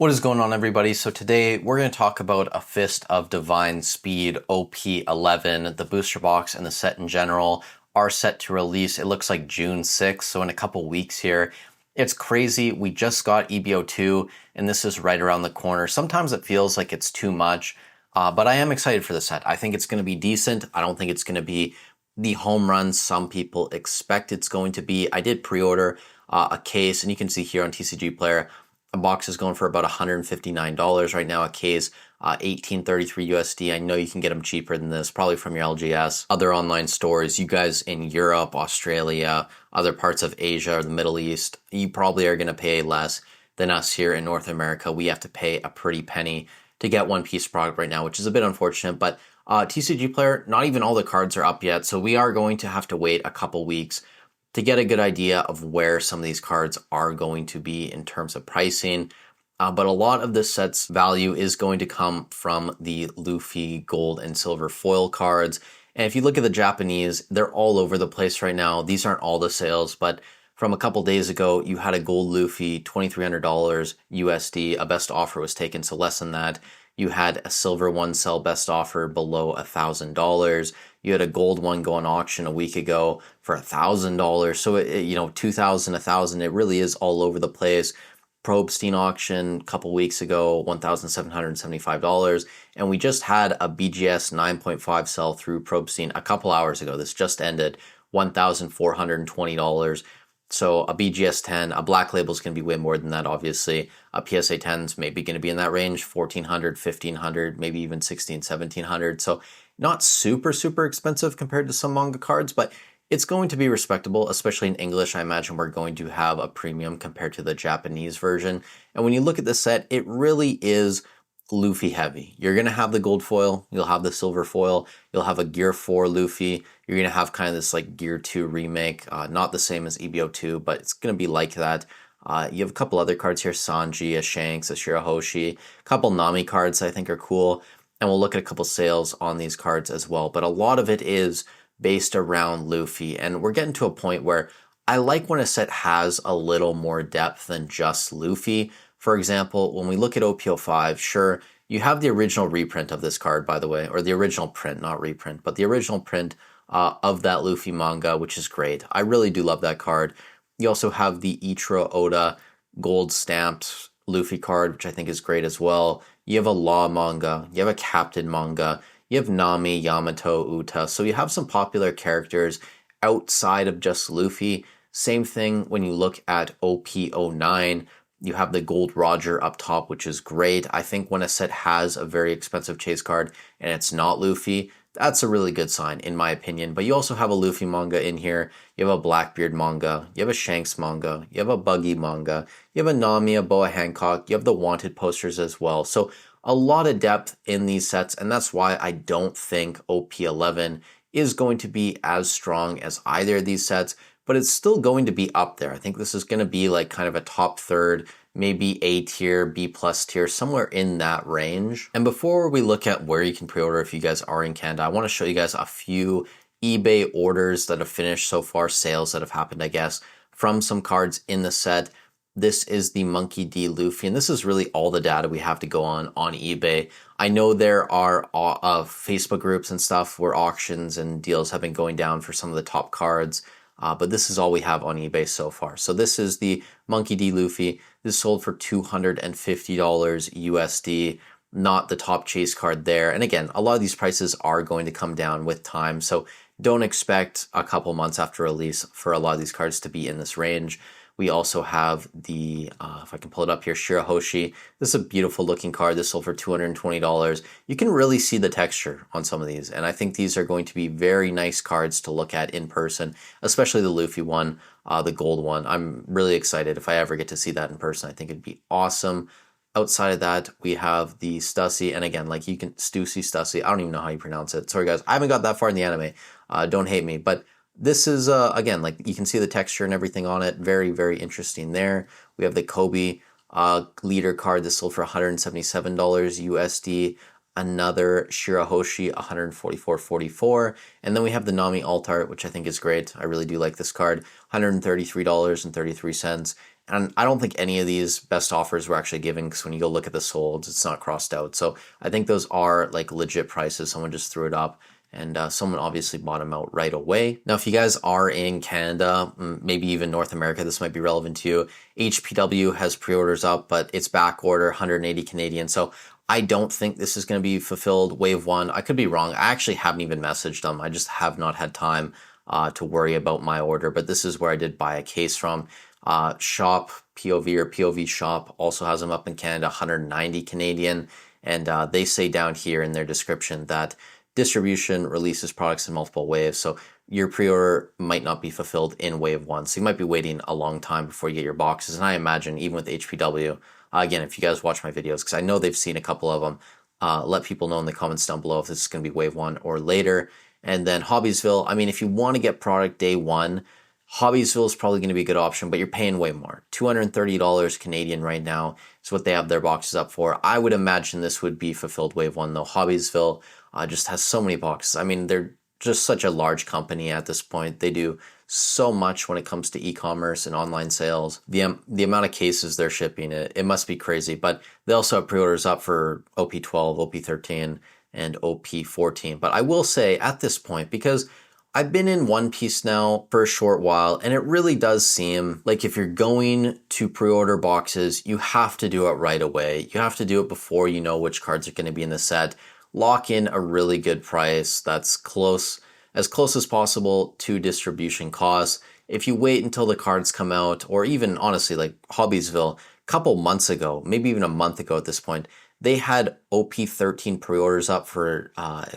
What is going on, everybody? So today we're going to talk about a Fist of Divine Speed OP-11. The booster box and the set in general are set to release. It looks like June 6th, so in a couple weeks here. It's crazy. We just got EBO2 and this is right around the corner. Sometimes it feels like it's too much, but I am excited for the set. I think it's going to be decent. I don't think it's going to be the home run some people expect it's going to be. I did pre-order a case, and you can see here on TCG Player, a box is going for about $159 right now. A case, 1833 USD. I know you can get them cheaper than this, probably from your LGS, other online stores. You guys in Europe, Australia, other parts of Asia or the Middle East, you probably are going to pay less than us here in North America. We have to pay a pretty penny to get one piece of product right now, which is a bit unfortunate. But TCG Player, not even all the cards are up yet, so we are going to have to wait a couple weeks to get a good idea of where some of these cards are going to be in terms of pricing. But a lot of this set's value is going to come from the Luffy gold and silver foil cards. And if you look at the Japanese, they're all over the place right now. These aren't all the sales, but from a couple days ago, you had a gold Luffy, $2,300 USD. A best offer was taken, so less than that. You had a silver one sell best offer below $1,000. You had a gold one go on auction a week ago for $1,000. So, $2,000, $1,000, it really is all over the place. Probstein auction a couple weeks ago, $1,775. And we just had a BGS 9.5 sell through Probstein a couple hours ago. This just ended, $1,420. So a BGS 10, a black label is going to be way more than that, obviously. A PSA 10 is maybe going to be in that range, 1,400, 1,500, maybe even 1,600, 1,700. So not super, super expensive compared to some manga cards, but it's going to be respectable, especially in English. I imagine we're going to have a premium compared to the Japanese version. And when you look at the set, it really is Luffy heavy. You're going to have the gold foil, you'll have the silver foil, you'll have a Gear 4 Luffy, you're going to have kind of this like Gear 2 remake, not the same as EBO2, but it's going to be like that. You have a couple other cards here, Sanji, a Shanks, a Shirahoshi, a couple Nami cards I think are cool, and we'll look at a couple sales on these cards as well, but a lot of it is based around Luffy, and we're getting to a point where I like when a set has a little more depth than just Luffy. For example, when we look at OP-05, sure, you have the original reprint of this card, by the way, or the original print, not reprint, but the original print of that Luffy manga, which is great. I really do love that card. You also have the Ichiro Oda gold stamped Luffy card, which I think is great as well. You have a Law manga, you have a Captain manga, you have Nami, Yamato, Uta, so you have some popular characters outside of just Luffy. Same thing when you look at OP-09. You have the gold Roger up top, which is great. I think when a set has a very expensive chase card and it's not Luffy, that's a really good sign, in my opinion. But you also have a Luffy manga in here. You have a Blackbeard manga. You have a Shanks manga. You have a Buggy manga. You have a Nami, a Boa Hancock. You have the Wanted posters as well. So a lot of depth in these sets, and that's why I don't think OP-11 is going to be as strong as either of these sets, but it's still going to be up there. I think this is going to be like kind of a top third, maybe A tier, B plus tier, somewhere in that range. And before we look at where you can pre-order if you guys are in Canada, I want to show you guys a few eBay orders that have finished so far, sales that have happened, I guess, from some cards in the set. This is the Monkey D. Luffy, and this is really all the data we have to go on eBay. I know there are Facebook groups and stuff where auctions and deals have been going down for some of the top cards, but this is all we have on eBay so far. So this is the Monkey D. Luffy. This sold for $250 USD, not the top chase card there. And again, a lot of these prices are going to come down with time, so don't expect a couple months after release for a lot of these cards to be in this range. We also have the, if I can pull it up here, Shirahoshi. This is a beautiful looking card. This sold for $220. You can really see the texture on some of these, and I think these are going to be very nice cards to look at in person, especially the Luffy one, the gold one. I'm really excited if I ever get to see that in person. I think it'd be awesome. Outside of that, we have the Stussy, and again, like you can, Stussy, I don't even know how you pronounce it. Sorry guys, I haven't got that far in the anime. Don't hate me, but this is, again, like you can see the texture and everything on it. Very, very interesting there. We have the Kobe leader card. This sold for $177 USD. Another Shirahoshi, $144.44. And then we have the Nami alt art, which I think is great. I really do like this card. $133.33. And I don't think any of these best offers were actually given, because when you go look at the solds, it's not crossed out. So I think those are like legit prices. Someone just threw it up, and someone obviously bought them out right away. Now, if you guys are in Canada, maybe even North America, this might be relevant to you. HPW has pre-orders up, but it's back order, 180 Canadian. So I don't think this is going to be fulfilled wave one. I could be wrong. I actually haven't even messaged them. I just have not had time to worry about my order, but this is where I did buy a case from. Shop POV or POV Shop also has them up in Canada, 190 Canadian. And they say down here in their description that distribution releases products in multiple waves. So your pre-order might not be fulfilled in wave one. So you might be waiting a long time before you get your boxes. And I imagine even with HPW, again, if you guys watch my videos, because I know they've seen a couple of them, let people know in the comments down below if this is going to be wave one or later. And then Hobbiesville, I mean, if you want to get product day one, Hobbiesville is probably going to be a good option, but you're paying way more. $230 Canadian right now is what they have their boxes up for. I would imagine this would be fulfilled wave one, though. Hobbiesville just has so many boxes. I mean, they're just such a large company at this point. They do so much when it comes to e-commerce and online sales. The amount of cases they're shipping, it must be crazy. But they also have pre-orders up for OP-12, OP-13, and OP-14. But I will say at this point, because I've been in One Piece now for a short while, and it really does seem like if you're going to pre-order boxes, you have to do it right away. You have to do it before you know which cards are going to be in the set. Lock in a really good price that's as close as possible to distribution costs. If you wait until the cards come out, or even honestly like Hobbiesville, a couple months ago, maybe even a month ago at this point, they had OP-13 pre-orders up for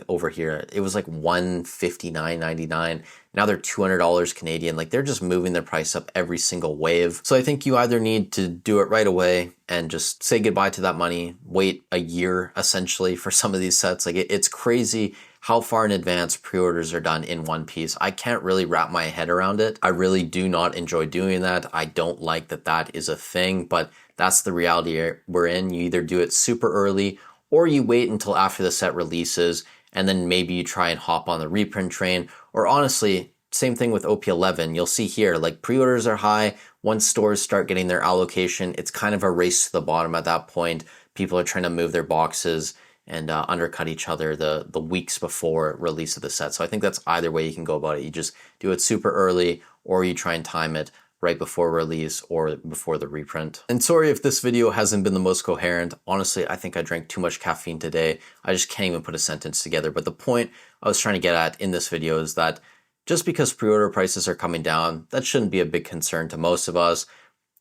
over here. It was like $159.99. Now they're $200 Canadian. Like, they're just moving their price up every single wave. So I think you either need to do it right away and just say goodbye to that money, wait a year essentially for some of these sets. Like, it's crazy how far in advance pre-orders are done in One Piece. I can't really wrap my head around it. I really do not enjoy doing that. I don't like that that is a thing, but that's the reality we're in. You either do it super early or you wait until after the set releases, and then maybe you try and hop on the reprint train. Or honestly, same thing with OP-11. You'll see here, like, pre-orders are high. Once stores start getting their allocation, it's kind of a race to the bottom at that point. People are trying to move their boxes and undercut each other the weeks before release of the set. So I think that's either way you can go about it. You just do it super early, or you try and time it right before release or before the reprint. And sorry if this video hasn't been the most coherent. Honestly, I think I drank too much caffeine today. I just can't even put a sentence together. But the point I was trying to get at in this video is that just because pre-order prices are coming down, that shouldn't be a big concern to most of us.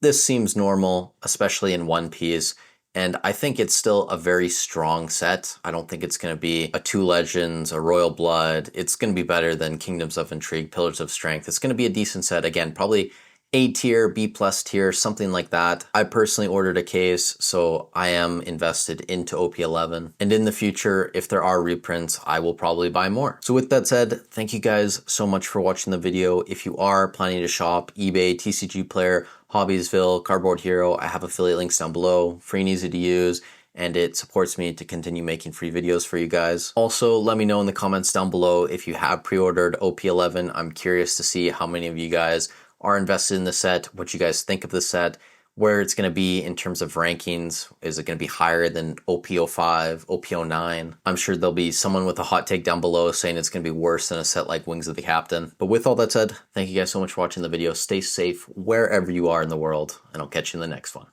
This seems normal, especially in One Piece. And I think it's still a very strong set. I don't think it's going to be a Two Legends, a Royal Blood. It's going to be better than Kingdoms of Intrigue, Pillars of Strength. It's going to be a decent set. Again, probably A tier, B plus tier, something like that. I personally ordered a case, so I am invested into OP-11. And in the future, if there are reprints, I will probably buy more. So with that said, thank you guys so much for watching the video. If you are planning to shop eBay, TCG Player, Hobbiesville, Cardboard Hero, I have affiliate links down below, free and easy to use, and it supports me to continue making free videos for you guys. Also, let me know in the comments down below if you have pre-ordered OP-11. I'm curious to see how many of you guys are invested in the set, what you guys think of the set, where it's going to be in terms of rankings. Is it going to be higher than OP-05, OP-09? I'm sure there'll be someone with a hot take down below saying it's going to be worse than a set like Wings of the Captain. But with all that said, thank you guys so much for watching the video. Stay safe wherever you are in the world, and I'll catch you in the next one.